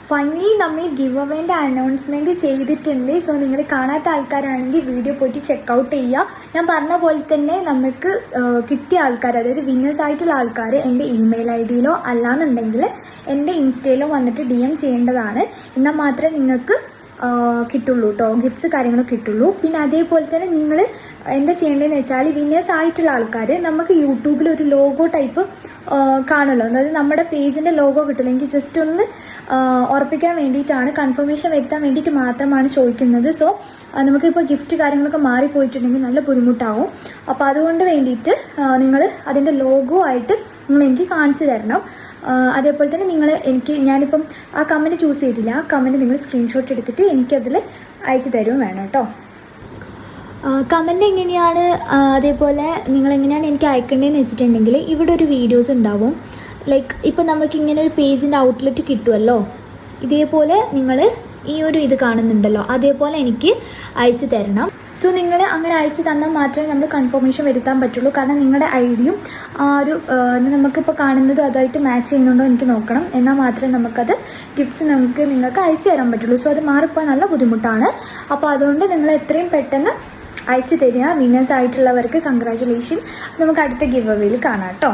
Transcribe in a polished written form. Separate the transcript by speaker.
Speaker 1: Finally നമ്മൾ give അവേൻ്റെ announcement ചെയ്തിട്ടുണ്ട്. So നിങ്ങൾ കാണാത്ത ആൾക്കാരാണെങ്കിൽ വീഡിയോ പോയിട്ട് ചെക്കൗട്ട് ചെയ്യുക. ഞാൻ പറഞ്ഞ പോലെ തന്നെ നമുക്ക് കിട്ടിയ ആൾക്കാർ, അതായത് വിന്നേഴ്സ് ആയിട്ടുള്ള ആൾക്കാർ എൻ്റെ ഇമെയിൽ ഐ.ഡിയിലോ അല്ലാന്നുണ്ടെങ്കിൽ എൻ്റെ ഇൻസ്റ്റയിലോ വന്നിട്ട് DM ചെയ്യേണ്ടതാണ്. എന്നാൽ മാത്രമേ നിങ്ങൾക്ക് കിട്ടുള്ളൂ കേട്ടോ, ഗിഫ്റ്റ്സ് കാര്യങ്ങളൊക്കെ കിട്ടുള്ളൂ. പിന്നെ അതേപോലെ തന്നെ നിങ്ങൾ എന്താ ചെയ്യേണ്ടതെന്ന് വെച്ചാൽ, വിന്നേഴ്സ് ആയിട്ടുള്ള ആൾക്കാർ നമുക്ക് യൂട്യൂബിൽ ഒരു ലോഗോ ടൈപ്പ് കാണുമല്ലോ, അതായത് നമ്മുടെ പേജിൻ്റെ ലോഗോ കിട്ടില്ല. എനിക്ക് ജസ്റ്റ് ഒന്ന് ഉറപ്പിക്കാൻ വേണ്ടിയിട്ടാണ്, കൺഫർമേഷൻ വരുത്താൻ വേണ്ടിയിട്ട് മാത്രമാണ് ചോദിക്കുന്നത്. സോ നമുക്കിപ്പോൾ ഗിഫ്റ്റ് കാര്യങ്ങളൊക്കെ മാറിപ്പോയിട്ടുണ്ടെങ്കിൽ നല്ല ബുദ്ധിമുട്ടാവും. അപ്പോൾ അതുകൊണ്ട് വേണ്ടിയിട്ട് നിങ്ങൾ അതിൻ്റെ ലോഗോ ആയിട്ട് നിങ്ങൾ എനിക്ക് കാണിച്ചു തരണം. അതേപോലെ തന്നെ ഞാനിപ്പം ആ കമൻറ്റ് ചൂസ് ചെയ്തില്ല, ആ കമൻറ്റ് നിങ്ങൾ സ്ക്രീൻഷോട്ട് എടുത്തിട്ട് എനിക്കതിൽ അയച്ചു തരുകയും വേണം കേട്ടോ. കമൻറ്റ് എങ്ങനെയാണ്, അതേപോലെ നിങ്ങളെങ്ങനെയാണ് എനിക്ക് അയക്കേണ്ടതെന്ന് വെച്ചിട്ടുണ്ടെങ്കിൽ, ഇവിടെ ഒരു വീഡിയോസ് ഉണ്ടാവും. ലൈക്ക് ഇപ്പോൾ നമുക്കിങ്ങനെ ഒരു പേജിൻ്റെ ഔട്ട്ലെറ്റ് കിട്ടുമല്ലോ, ഇതേപോലെ നിങ്ങൾ ഈ ഒരു ഇത് കാണുന്നുണ്ടല്ലോ, അതേപോലെ എനിക്ക് അയച്ചു തരണം. സോ നിങ്ങൾ അങ്ങനെ അയച്ചു തന്നാൽ മാത്രമേ നമ്മൾ കൺഫർമേഷൻ വരുത്താൻ പറ്റുള്ളൂ. കാരണം നിങ്ങളുടെ ഐഡിയും ആ ഒരു നമുക്കിപ്പോൾ കാണുന്നതും അതായിട്ട് മാച്ച് ചെയ്യുന്നുണ്ടോ എനിക്ക് നോക്കണം. എന്നാൽ മാത്രമേ നമുക്കത് ഗിഫ്റ്റ്സ് നിങ്ങൾക്ക് അയച്ചു തരാൻ പറ്റുള്ളൂ. സോ അത് മാറിപ്പോയാൽ നല്ല ബുദ്ധിമുട്ടാണ്. അപ്പോൾ അതുകൊണ്ട് നിങ്ങൾ എത്രയും പെട്ടെന്ന് അയച്ചു തരിക. വിന്നേഴ്സ് ആയിട്ടുള്ളവർക്ക് കൺഗ്രാജുലേഷൻ. നമുക്ക് അടുത്ത ഗിവ് അവേയിൽ കാണാം കേട്ടോ.